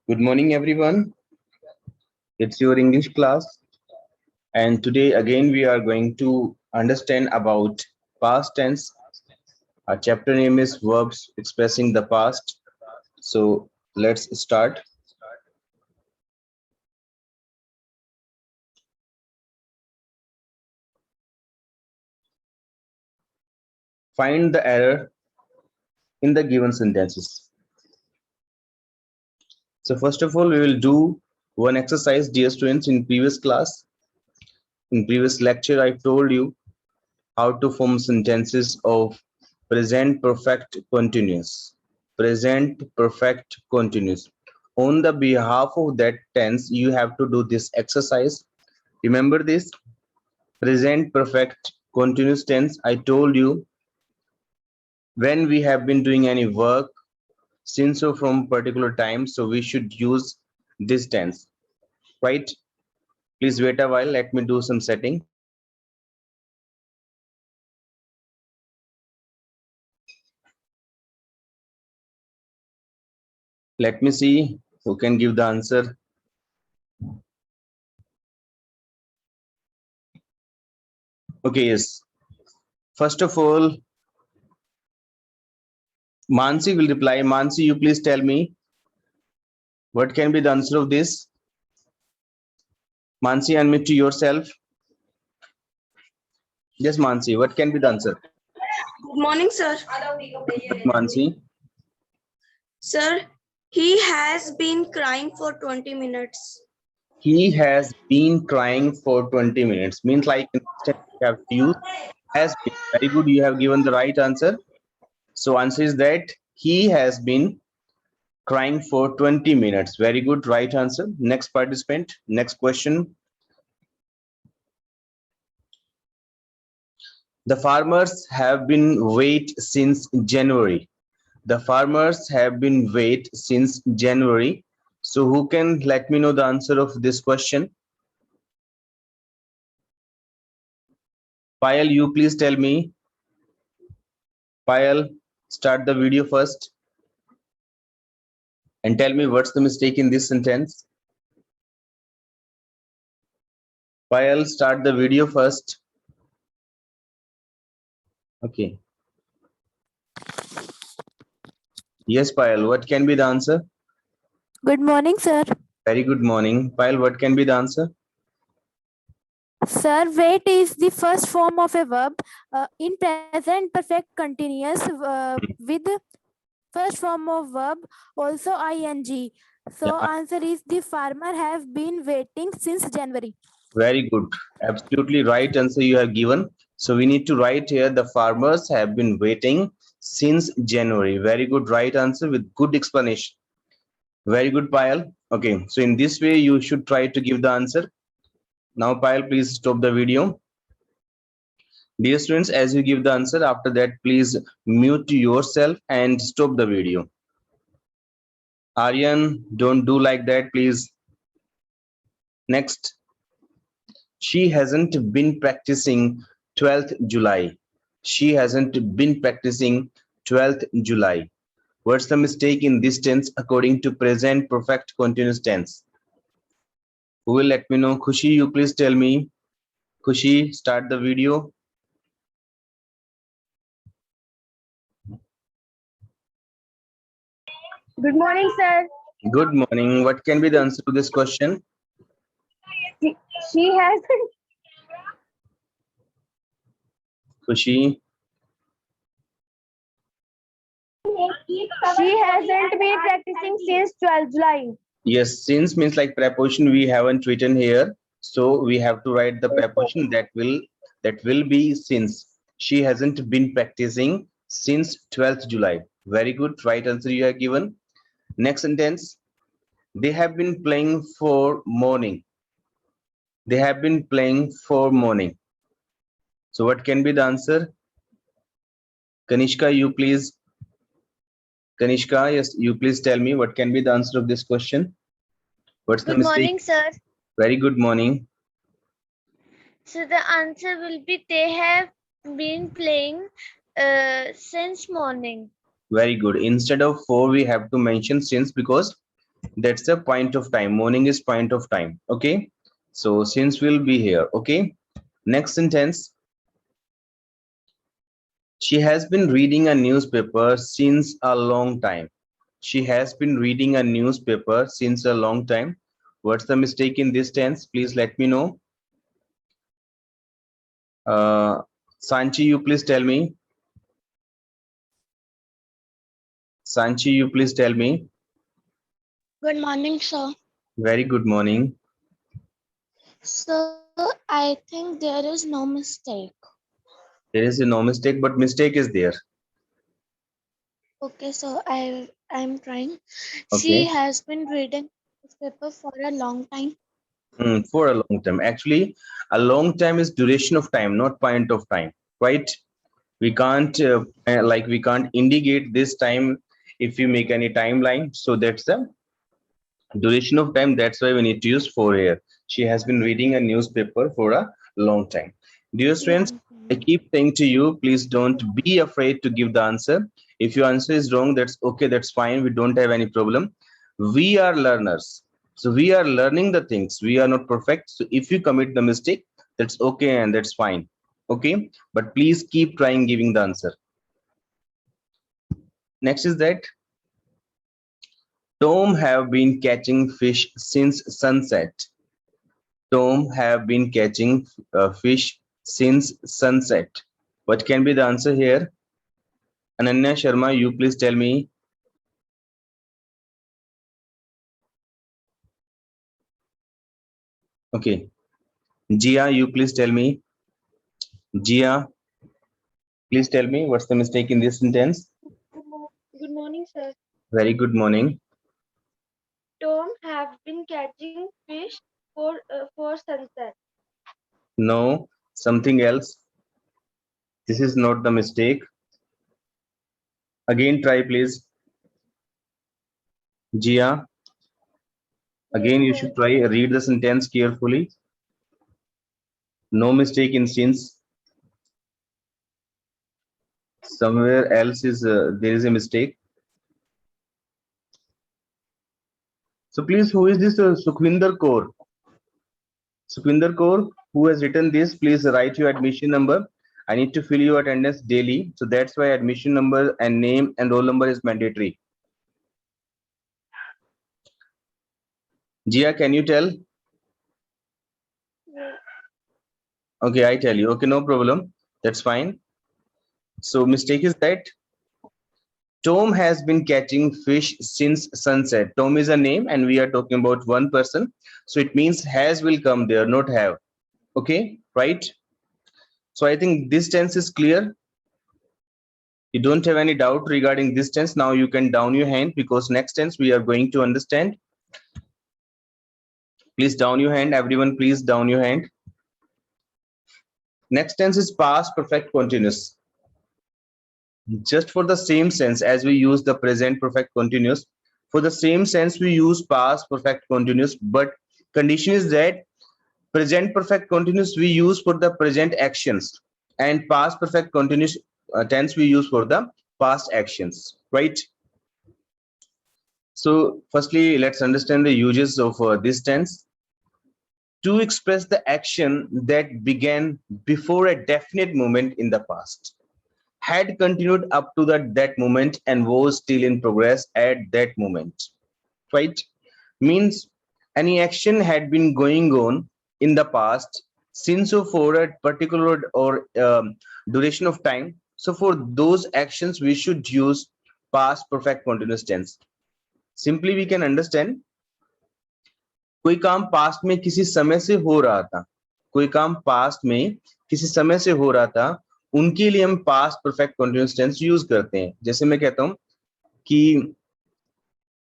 Good morning, everyone. It's your English class, and today again we are going to understand about past tense. Our chapter name is verbs expressing the past. So let's start. Find the error in the given sentences. So first of all, we will do one exercise, dear students. In previous class, in previous lecture, I told you how to form sentences of present perfect continuous. Present perfect continuous. On the behalf of that tense, you have to do this exercise. Remember this present perfect continuous tense. I told you when we have been doing any work since or from particular time, so we should use this tense, right? Please wait a while. Let me do some setting. Let me see who can give the answer. Okay, yes. First of all, Mansi will reply. Mansi, you please tell me what can be the answer of this. Mansi, unmute to yourself. Yes, Mansi, what can be the answer? Good morning, sir. Mansi, Sir, he has been crying for 20 minutes. he has been crying for 20 minutes. Means like instant you have to use has been. Very good, you have given the right answer. So answer is that he has been crying for 20 minutes. Very good, right answer. Next participant, next question. The farmers have been wait since January. The farmers have been wait since January. So who can let me know the answer of this question? Payal, you please tell me. Payal, start the video first and tell me what's the mistake in this sentence. Payal, start the video first. Okay. Yes, Payal, what can be the answer? Good morning, sir. Very good morning. Payal, what can be the answer? Sir, wait is the first form of a verb in present perfect continuous with first form of verb also ing. So Yeah, answer is the farmer have been waiting since January. very good. Absolutely right answer you have given. So we need to write here the farmers have been waiting since January. Very good right answer with good explanation. Very good, Payal. Okay, so in this way you should try to give the answer. Now, Payal, please stop the video. Dear students, as you give the answer, after that, please mute yourself and stop the video. Aryan, don't do like that, please. Next. She hasn't been practicing 12th July. She hasn't been practicing 12th July. What's the mistake in this tense according to present perfect continuous tense? Who will let me know? Khushi, you please tell me. Khushi, start the video. Good morning, sir. Good morning. What can be the answer to this question? She hasn't. Khushi. She hasn't been practicing since 12th July. Yes, since means like preposition we haven't written here, so we have to write the preposition that will be since. She hasn't been practicing since 12th July. Very good, right answer you have given. Next sentence. They have been playing for morning. They have been playing for morning. So what can be the answer? Kanishka, you please. Kanishka, yes, you please tell me what can be the answer of this question. What's the Good mistake? morning, sir. Very good morning. So the answer will be they have been playing since morning. Very good. Instead of for, we have to mention since because That's the point of time. Morning is point of time. Okay. So since will be here. Okay. Next sentence. She has been reading a newspaper since a long time. She has been reading a newspaper since a long time. What's the mistake in this tense? Please let me know. Sanchi, you please tell me. Sanchi, you please tell me. Good morning, sir. Very good morning. Sir, I think there is no mistake. There is no mistake, but mistake is there. Okay, so I'm trying. Okay. She has been reading newspaper for a long time. For a long time. Actually, a long time is duration of time, not point of time, right? We can't we can't indicate this time if you make any timeline. So that's the duration of time. That's why we need to use for here. She has been reading a newspaper for a long time. Dear students, Long I time. keep saying to you, please don't be afraid to give the answer. If your answer is wrong, that's okay, that's fine. We don't have any problem. We are learners. So we are learning the things. We are not perfect. So if you commit the mistake, that's okay and that's fine. Okay. But please keep trying giving the answer. Next is that Tom have been catching fish since sunset. Tom have been catching fish since sunset. What can be the answer here? Ananya Sharma, you please tell me. Okay. Jia, you please tell me. Jia, please tell me what's the mistake in this sentence. Good morning, sir. Very good morning. Tom have been catching fish for sunset. No, something else. This is not the mistake. Again, try please. Jia, again you should try. Read the sentence carefully. No mistake in since. Somewhere else is there is a mistake. So please, who is this Sukhvinder Kaur? Sukhvinder Kaur, who has written this, please write your admission number. I need to fill your attendance daily. So that's why admission number and name and roll number is mandatory. Jia, can you tell? Okay, I tell you. Okay, no problem. That's fine. So mistake is that Tom has been catching fish since sunset. Tom is a name and we are talking about one person. So it means has will come there, not have. Okay, right? So I think this tense is clear. You don't have any doubt regarding this tense. Now you can down your hand because next tense we are going to understand. Please down your hand. Everyone, please down your hand. Next tense is past perfect continuous. Just for the same sense as we use the present perfect continuous, for the same sense we use past perfect continuous, but condition is that present perfect continuous we use for the present actions and past perfect continuous tense we use for the past actions, right? So firstly, let's understand the uses of this tense. To express the action that began before a definite moment in the past, had continued up to that moment and was still in progress at that moment, right? Means any action had been going on in the past since so for a particular or duration of time. So for those actions we should use past perfect continuous tense. Simply we can understand कोई काम past में किसी समय से हो रहा था, कोई काम पास्ट में किसी समय से हो रहा था, उनके लिए हम past perfect continuous tense use करते हैं. जैसे मैं कहता हूं कि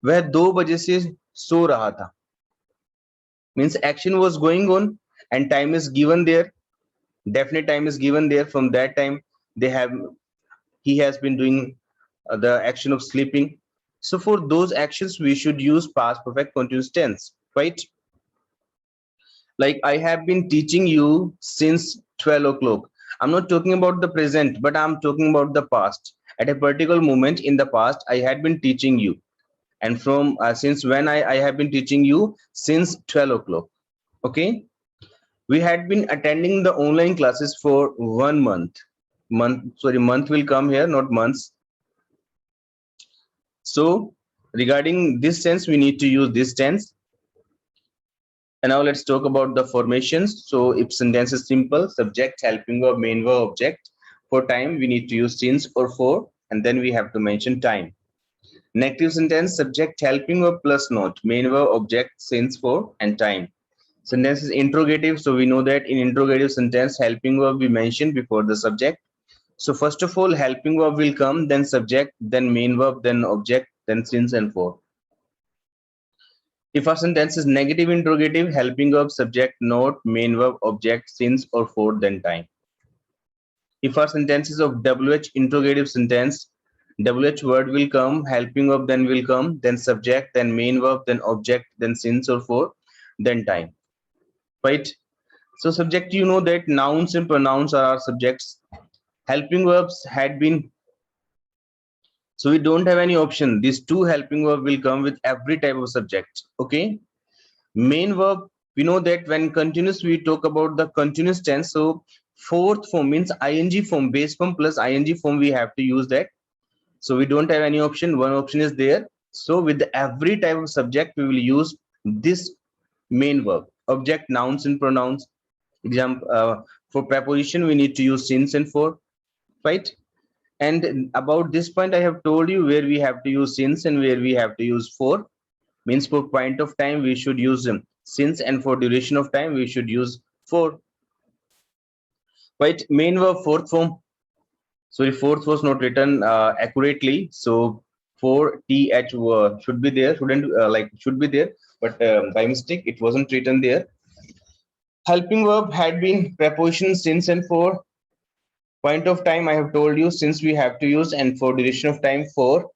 वह 2 बजे से सो रहा था, means action was going on and time is given there, definite time is given there. From that time he has been doing the action of sleeping. So for those actions we should use past perfect continuous tense, right? Like I have been teaching you since 12 o'clock. I'm not talking about the present, but I'm talking about the past. At a particular moment in the past I had been teaching you. And from since when I have been teaching you? Since 12 o'clock. Okay. We had been attending the online classes for 1 month. Month will come here, not months. So regarding this tense, we need to use this tense. And now let's talk about the formations. So if sentence is simple, subject, helping verb, main verb, object. For time, we need to use since or for, and then we have to mention time. Negative sentence, subject, helping verb plus not, main verb, object, since, for, and time. Sentence is interrogative, so we know that in interrogative sentence, helping verb we mentioned before the subject. So first of all, helping verb will come, then subject, then main verb, then object, then since and for. If our sentence is negative interrogative, helping verb, subject, not, main verb, object, since or for, then time. If our sentence is of WH interrogative sentence, WH word will come, helping verb then will come, then subject, then main verb, then object, then since or for, then time. Right? So subject, you know that nouns and pronouns are our subjects. Helping verbs had been, so we don't have any option. These two helping verb will come with every type of subject. Okay. Main verb, we know that when continuous, we talk about the continuous tense. So fourth form means ing form, base form plus ing form, we have to use that. So we don't have any option. One option is there. So with every type of subject, we will use this main verb. Object, nouns and pronouns. Example, for preposition, we need to use since and for, right? And about this point, I have told you where we have to use since and where we have to use for. Means for point of time, we should use since, and for duration of time, we should use for. Right? Main verb, fourth form. Sorry, fourth was not written accurately. So for th should be there, should be there, but by mistake it wasn't written there. Helping verb had been preposition since and for. Point of time, I have told you since we have to use, and for duration of time for,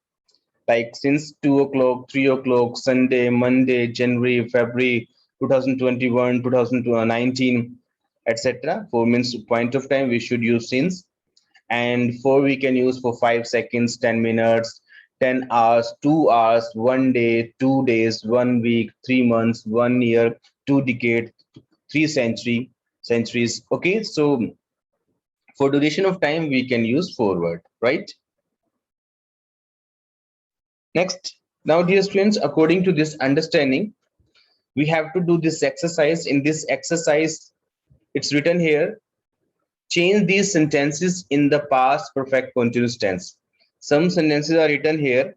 like since 2 o'clock, 3 o'clock, Sunday, Monday, January, February 2021, 2019, etc. For means point of time, we should use since. And for we can use for 5 seconds, 10 minutes, 10 hours, 2 hours, 1 day, 2 days, 1 week, 3 months, 1 year, 2 decades, 3 centuries. Okay, so for duration of time, we can use forward, right? Next, now dear students, according to this understanding, we have to do this exercise. In this exercise, it's written here, change these sentences in the past perfect continuous tense. Some sentences are written here.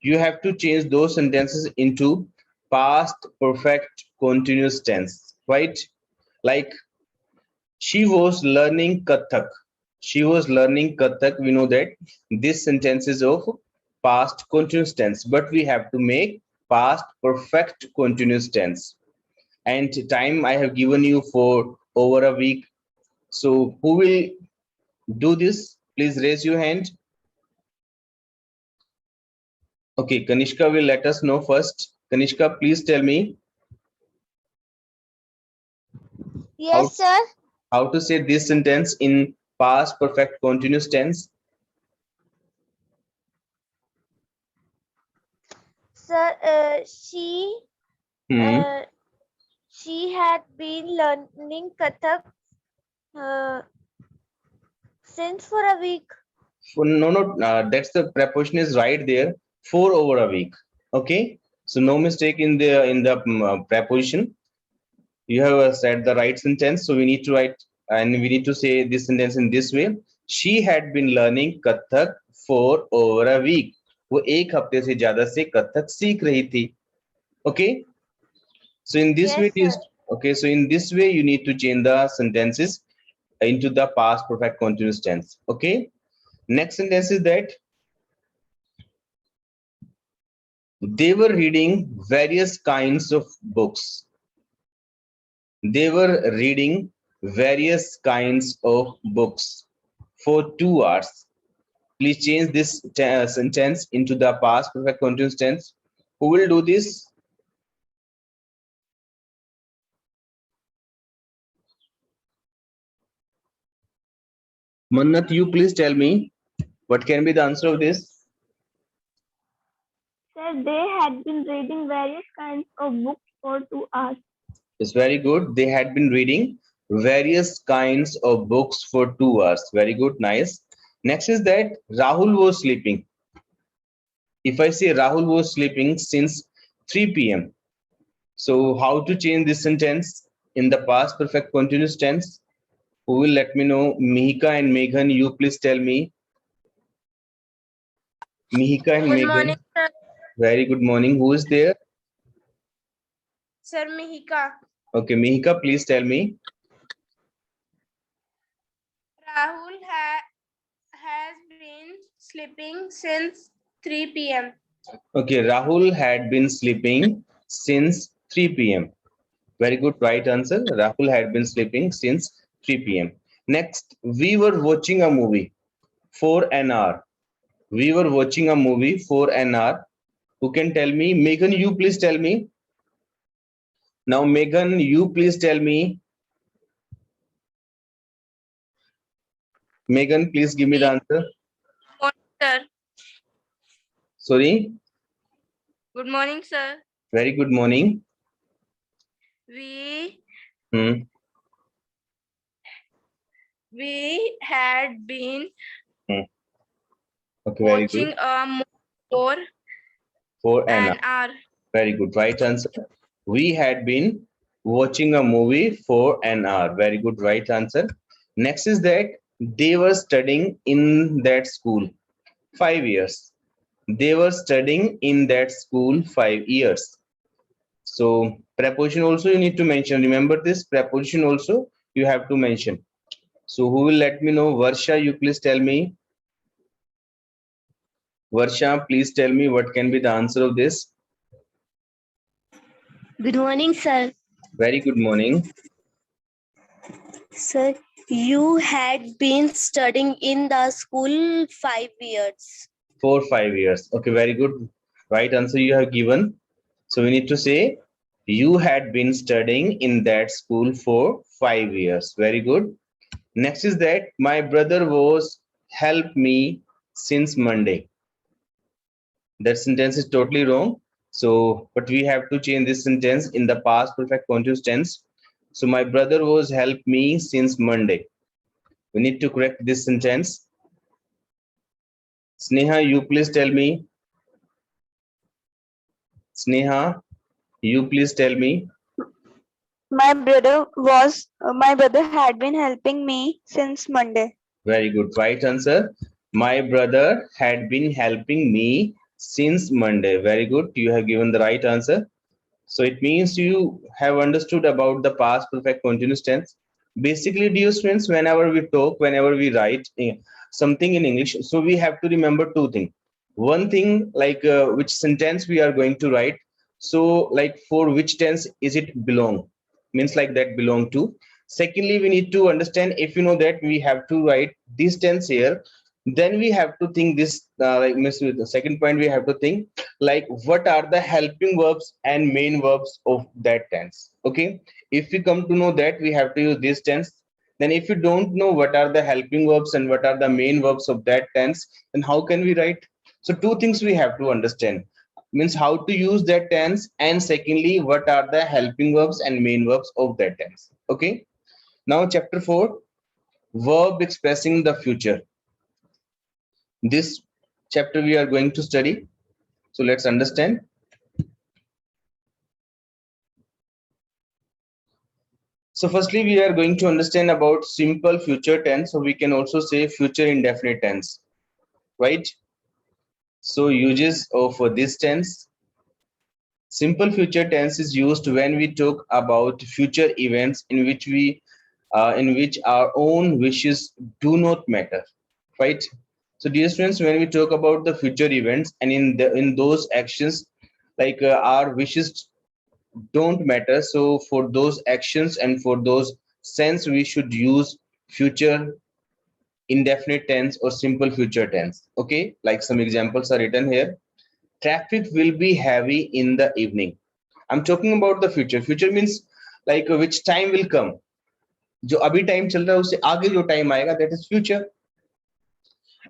You have to change those sentences into past perfect continuous tense, right? Like, she was learning Kathak. She was learning Kathak. We know that this sentence is of past continuous tense, but we have to make past perfect continuous tense. And time I have given you for over a week. So who will do this? Please raise your hand. Okay, Kanishka will let us know first. Kanishka, please tell me Yes, sir. how to say this sentence in past perfect continuous tense. Sir, Hmm. she had been learning Kathak since for a week. No, that's the preposition is right there. For over a week. Okay, so no mistake in the preposition. You have said the right sentence, so we need to write and we need to say this sentence in this way. She had been learning Kathak for over a week. वो एक हफ्ते से ज्यादा से कथक सीख रही थी. Okay, so in this way, Yes, sir. okay, so in this way you need to change the sentences into the past perfect continuous tense. Okay, next sentence is that they were reading various kinds of books. They were reading various kinds of books for 2 hours. Please change this sentence into the past perfect continuous tense. Who will do this? Mannat, you please tell me what can be the answer of this? Sir, Sir, they had been reading various kinds of books for 2 hours. It's very good. They had been reading various kinds of books for 2 hours. Very good, nice. Next is that Rahul was sleeping. If I say Rahul was sleeping since 3 p.m. So how to change this sentence in the past perfect continuous tense? Who will let me know? Mihika and Meghan, you please tell me. Mihika and Good Meghan. morning, sir. Very good morning. Who is there? Sir Mihika. Okay, Mihika, please tell me. Rahul has been sleeping since 3 p.m. Okay, Rahul had been sleeping since 3 p.m. Very good, right answer. Rahul had been sleeping since 3 p.m. Next, we were watching a movie for an hour. We were watching a movie for an hour. Who can tell me? Megan, you please tell me. Now, Megan, you please tell me. Megan, please give me the answer. Sir. Sorry. Good morning, sir. Very good morning. We Hmm. had been Okay, very good. watching a movie For for an hour. an hour. Very good, right answer. We had been watching a movie for an hour. Very good, right answer. Next is that they were studying in that school 5 years. They were studying in that school 5 years. So preposition also you need to mention. Remember this preposition also you have to mention. So who will let me know? Varsha, you please tell me. Varsha, please tell me what can be the answer of this. Good morning, sir. Very good morning. Sir, you had been studying in the school 5 years. For 5 years. Okay, very good. Right answer you have given. So we need to say you had been studying in that school for 5 years. Very good. Next is that my brother was help me since Monday. That sentence is totally wrong. So, but we have to change this sentence in the past perfect continuous tense. So my brother was help me since Monday. We need to correct this sentence. Sneha, you please tell me. Sneha, you please tell me. My brother had been helping me since Monday. Very good. Right answer. My brother had been helping me since Monday. Very good. You have given the right answer. So it means you have understood about the past perfect continuous tense. Basically, dear students, whenever we talk, whenever we write something in English, so we have to remember two things. One thing, like which sentence we are going to write. So, like for which tense is it belong? Means like that belong to. Secondly, we need to understand if you know that we have to write this tense here, then we have to think this like miss with the second point we have to think like what are the helping verbs and main verbs of that tense. Okay, if we come to know that we have to use this tense, then if you don't know what are the helping verbs and what are the main verbs of that tense, then how can we write? So two things we have to understand, means how to use that tense, and secondly what are the helping verbs and main verbs of that tense. Okay, now chapter 4, verb expressing the future. This chapter we are going to study. So let's understand. So firstly, we are going to understand about simple future tense. So we can also say future indefinite tense, right? So uses of this tense. Simple future tense is used when we talk about future events in which our own wishes do not matter, right? So dear students, when we talk about the future events and in those actions, like our wishes don't matter, so for those actions and for those sense we should use future indefinite tense or simple future tense. Okay, like some examples are written here. Traffic will be heavy in the evening. I'm talking about the future. Future means like which time will come. जो अभी time चल रहा है उससे आगे जो time आएगा, that is future.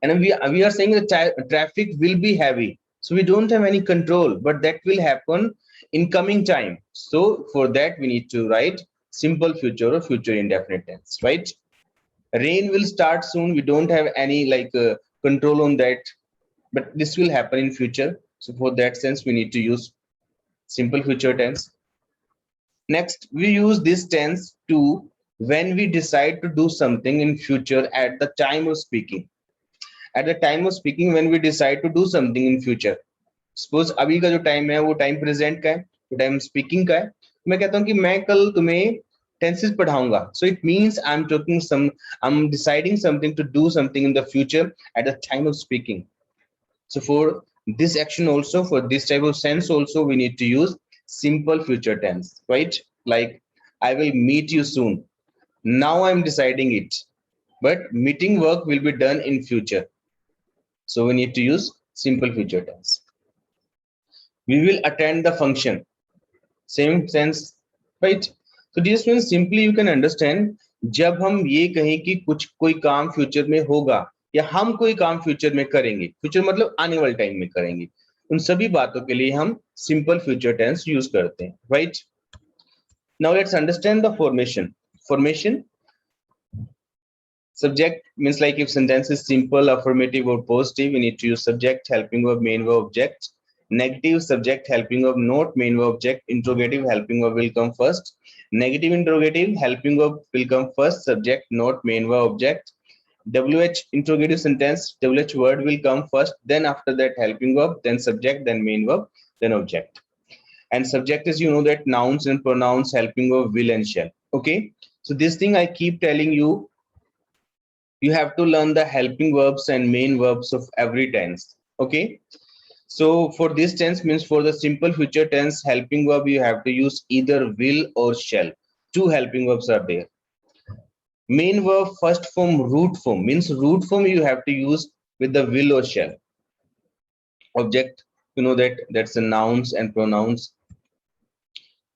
And we are saying that traffic will be heavy. So we don't have any control, but that will happen in coming time. So for that we need to write simple future or future indefinite tense, right? Rain will start soon. We don't have any control on that, but this will happen in future. So for that sense we need to use simple future tense. Next, we use this tense to when we decide to do something in future at the time of speaking. At the time of speaking, when we decide to do something in future. Suppose अभी का जो time है वो time present का है, वो time speaking का है. मैं कहता हूँ कि मैं कल तुम्हें tenses पढ़ाऊंगा. So it means I'm deciding something to do something in the future at the time of speaking. So for this action also, for this type of sense also, we need to use simple future tense, right? Like I will meet you soon. Now I'm deciding it, but meeting work will be done in future. So we need to use simple future tense. We will attend the function. Same sense, right? So dear students, simply you can understand जब हम ये कहें कि कोई काम future में होगा या हम कोई काम फ्यूचर में करेंगे, फ्यूचर मतलब आने वाले टाइम में करेंगे, उन सभी बातों के लिए हम सिंपल फ्यूचर टेंस यूज करते हैं, right? Now let's understand the formation. Subject means like if sentence is simple, affirmative or positive, we need to use subject, helping verb, main verb, object. Negative, subject, helping verb, not main verb, object. Interrogative, helping verb will come first. Negative interrogative, helping verb will come first, subject, not main verb, object. WH interrogative sentence, WH word will come first, then after that helping verb, then subject, then main verb, then object. And subject is, you know, that nouns and pronouns, helping verb, will and shall. Okay, so this thing I keep telling you, you have to learn the helping verbs and main verbs of every tense. Okay, so for this tense means for the simple future tense, helping verb you have to use either will or shall. Two helping verbs are there. Main verb first form root form means root form you have to use with the will or shall. Object, you know that that's the nouns and pronouns.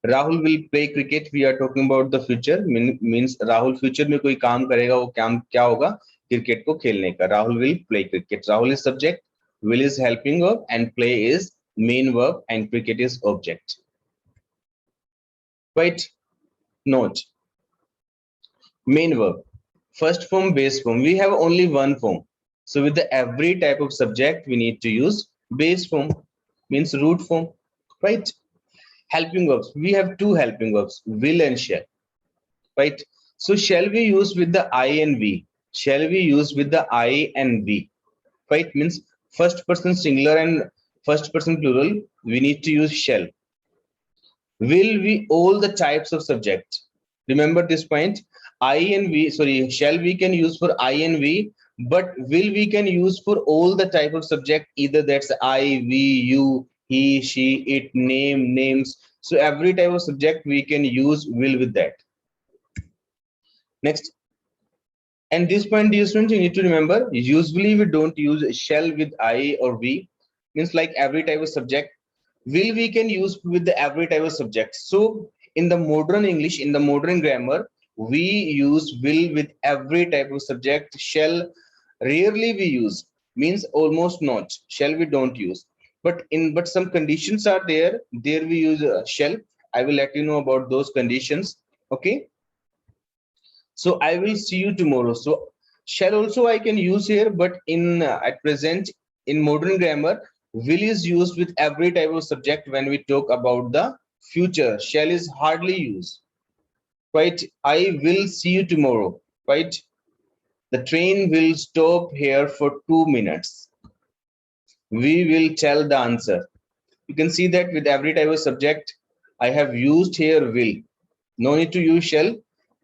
Rahul will play cricket. We are talking about the future. Means Rahul future में कोई काम करेगा, वो काम क्या होगा? Cricket को खेलने का. Rahul will play cricket. Rahul is subject, will is helping verb, and play is main verb, and cricket is object. Right? Note. Main verb. First form, base form. We have only one form. So with the every type of subject, we need to use base form. Means root form. Right? Helping verbs, we have two helping verbs, will and shall, right? So shall we use with the I and we? Shall we use with the I and we? Right? Means first person singular and first person plural, we need to use shall. Will we, all the types of subject. Remember this point, I and we, sorry, shall we can use for I and we, but will we can use for all the type of subject, either that's I, we, you, he, she, it, name, names. So every type of subject we can use will with that. Next, and this point, dear students, you need to remember, usually we don't use shall with I or we. Means like every type of subject. Will we can use with the every type of subject. So in the modern English, in the modern grammar, we use will with every type of subject. Shall rarely we use, means almost not. Shall we don't use. But some conditions are there we use shall. I will let you know about those conditions. Okay, so I will see you tomorrow. So shall also I can use here, but in at present in modern grammar, will is used with every type of subject. When we talk about the future, shall is hardly used, right? I will see you tomorrow, right? The train will stop here for 2 minutes. We will tell the answer. You can see that with every type of subject, I have used here will. No need to use shall.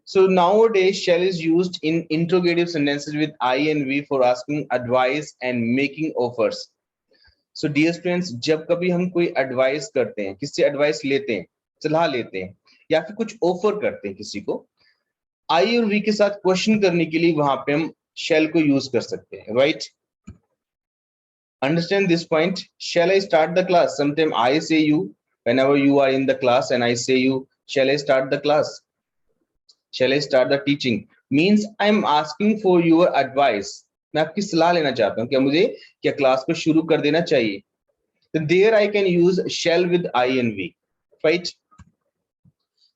So nowadays, shall is used in interrogative sentences with I and we for asking advice and making offers. So dear students, जब कभी हम कोई advice करते हैं, किससे advice लेते हैं, सलाह लेते हैं, या फिर कुछ offer करते हैं किसी को, I और we के साथ question करने के लिए वहां पे हम shall को use कर सकते हैं, right? Understand this point. Shall I start the class? Sometimes I say you, whenever you are in the class, and I say you, shall I start the class? Shall I start the teaching? Means I'm asking for your advice. मैं आपकी सलाह लेना चाहता हूँ, क्या मुझे क्या class को शुरू कर देना चाहिए? So there I can use shall with INV, right?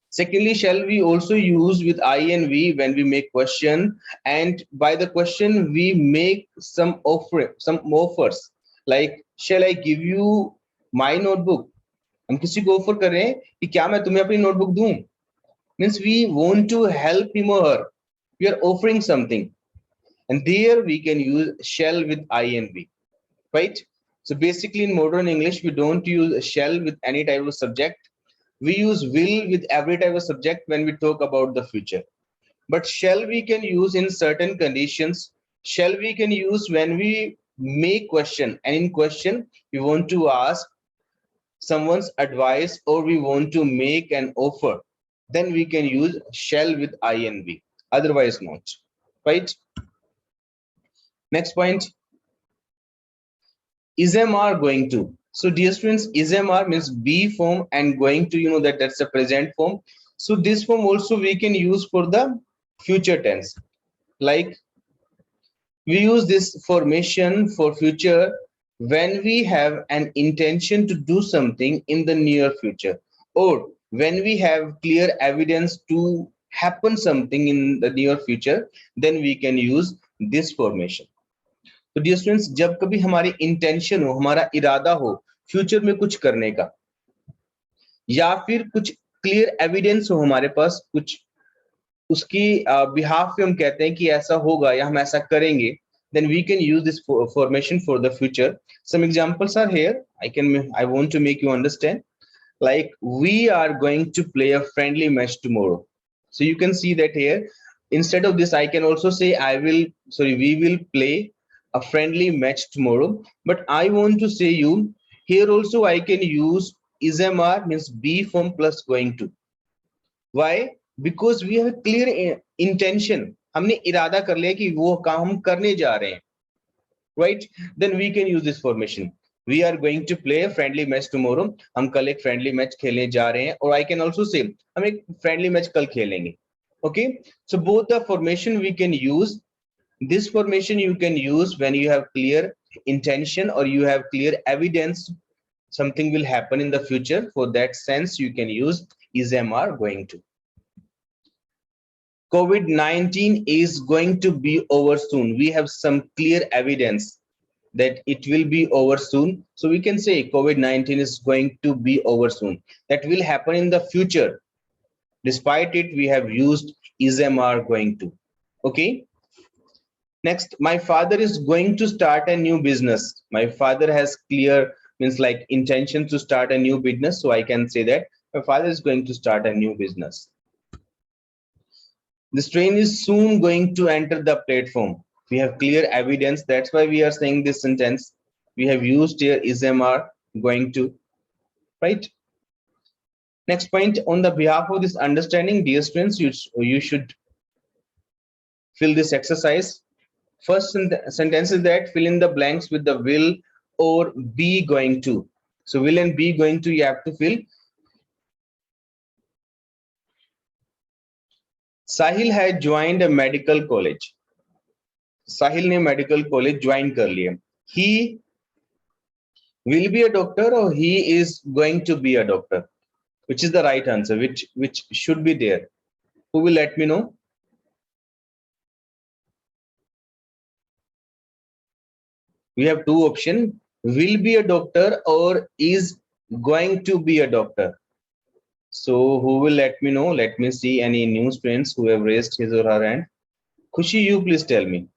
Secondly, shall we also use with INV when we make question, and by the question we make some offers, like shall I give you my notebook? हम किसी को offer कर रहे हैं कि क्या मैं तुम्हें अपनी नोटबुक दूं, means we want to help him or her, we are offering something, and there we can use shall with INV, right? So basically in modern English we don't use shall with any type of subject, we use will with every type of subject when we talk about the future. But shall we can use in certain conditions, shall we can use when we make question, and in question we want to ask someone's advice or we want to make an offer, then we can use shall with INV, otherwise not, right? Next point, ism are going to. So dear students, ism are means be form and going to, you know that that's a present form. So this form also we can use for the future tense, like we use this formation for future when we have an intention to do something in the near future, or when we have clear evidence to happen something in the near future, then we can use this formation. तो dear students, जब कभी हमारी intention हो, हमारा इरादा हो future में कुछ करने का, या फिर कुछ क्लियर एविडेंस हो हमारे पास, कुछ उसकी बिहाफ पे हम कहते हैं कि ऐसा होगा या हम ऐसा करेंगे, then we can use this formation for the future. Some examples are here. I want to make you understand, like we are going to play a friendly match tomorrow. So you can see that here, instead of this I can also say we will play a friendly match tomorrow, but I want to say you here also I can use ismr, means be form plus going to. Why? Because we have a clear intention, हमने इरादा कर लिया कि वो काम हम करने जा रहे हैं, right? Then we can use this formation. We are going to play a friendly match tomorrow. हम कल एक friendly match खेलने जा रहे हैं, और I can also say हम एक friendly match कल खेलेंगे. Okay, so both the formation we can use. This formation you can use when you have clear intention or you have clear evidence something will happen in the future. For that sense you can use ismr going to. COVID-19 is going to be over soon. We have some clear evidence that it will be over soon. So we can say COVID-19 is going to be over soon. That will happen in the future. Despite it, we have used ismr going to. Okay. Next, my father is going to start a new business. My father has clear, means like intention to start a new business. So I can say that my father is going to start a new business. This train is soon going to enter the platform. We have clear evidence. That's why we are saying this sentence. We have used here ismr going to, right? Next point, on the behalf of this understanding, dear students, you should fill this exercise. First sentence is that fill in the blanks with the will or be going to. So will and be going to you have to fill. Sahil had joined a medical college. Sahil ने medical college join कर लिया. He will be a doctor or he is going to be a doctor? Which is the right answer? Which should be there? Who will let me know? We have two options: will be a doctor or is going to be a doctor. So who will let me know? Let me see any new students who have raised his or her hand. Khushi, you please tell me.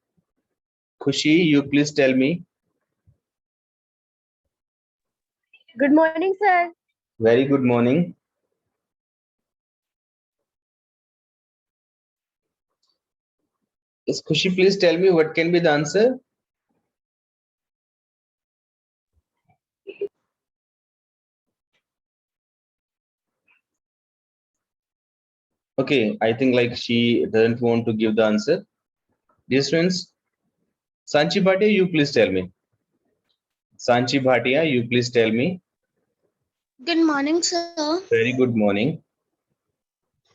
Khushi, you please tell me. Good morning, sir. Very good morning. Yes, Khushi, please tell me what can be the answer. Okay, I think like she doesn't want to give the answer. Dear students, Sanchi Bhatia, you please tell me. Sanchi Bhatia, you please tell me. Good morning, sir. Very good morning.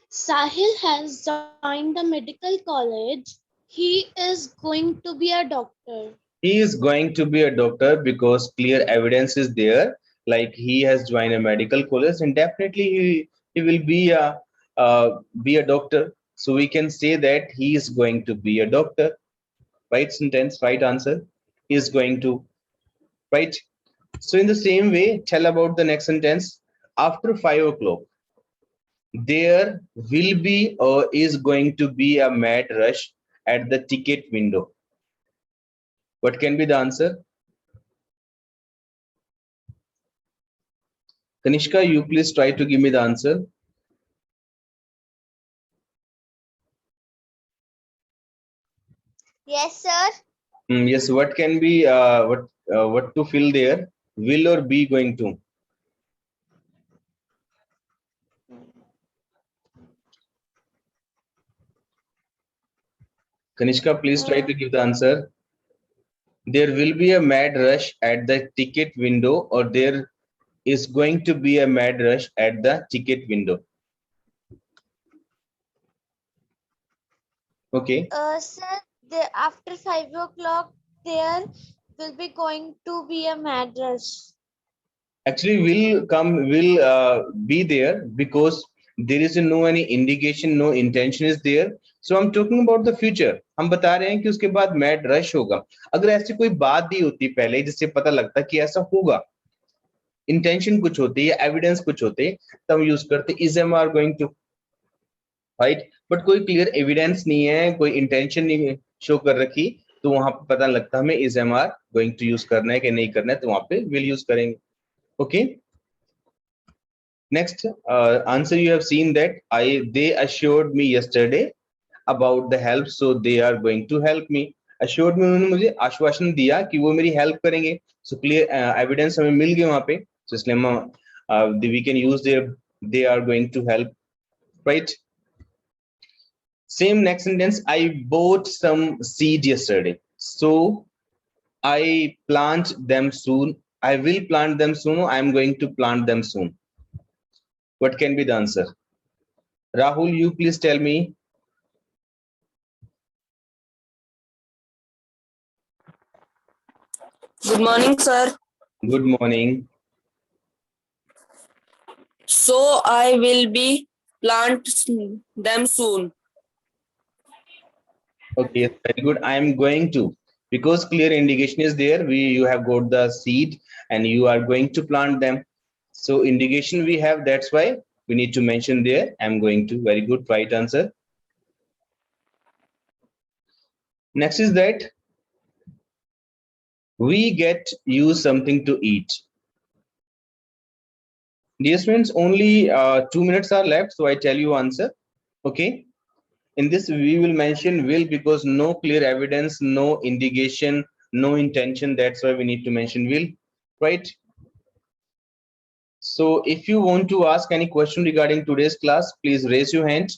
Sahil has joined the medical college. He is going to be a doctor. He is going to be a doctor because clear evidence is there. Like he has joined a medical college, and definitely he will be a doctor. So we can say that he is going to be a doctor. Right sentence, right answer. He is going to, right. So in the same way, tell about the next sentence. After 5 o'clock, there will be or is going to be a mad rush at the ticket window. What can be the answer? Kanishka, you please try to give me the answer. Yes, sir. Yes, what can be what to fill there? Will or be going to? Kanishka, please try to give the answer. There will be a mad rush at the ticket window, or there is going to be a mad rush at the ticket window. Okay. Sir, after 5 o'clock, there will be going to be a mad rush. Actually will be there because there is no any indication, no intention is there. So I'm talking about the future. हम बता रहे हैं कि उसके बाद mad rush होगा. अगर ऐसी कोई बात दी होती पहले जिससे पता लगता कि ऐसा होगा, इंटेंशन कुछ होती है, एविडेंस कुछ होते, तब यूज करते is am are going to, right. But कोई क्लियर एविडेंस नहीं है, कोई इंटेंशन नहीं शो कर रखी, तो वहां पे पता लगता हमें is am are going to use करना है कि नहीं करना है, तो वहां पे विल यूज करेंगे. Okay. Next answer, you have seen that they assured me yesterday about the help, so they are going to help me. Assured me, उन्होंने मुझे आश्वासन दिया कि वो मेरी हेल्प करेंगे. So clear evidence हमें मिल गया वहां पे. So इसलिए हम we can use their they are going to help, right? Same next sentence. I bought some seed yesterday, so I plant them soon. I will plant them soon. I am going to plant them soon. What can be the answer? Rahul, you please tell me. Good morning, sir. Good morning. So I will be plant them soon. Okay, very good. I am going to, because clear indication is there. You have got the seed and you are going to plant them. So indication we have, that's why we need to mention there. I'm going to. Very good, right answer. Next is that we get you something to eat. Dear students, only 2 minutes are left, so I tell you answer. Okay. In this we will mention will because no clear evidence, no indication, no intention. That's why we need to mention will, right? So if you want to ask any question regarding today's class, please raise your hand.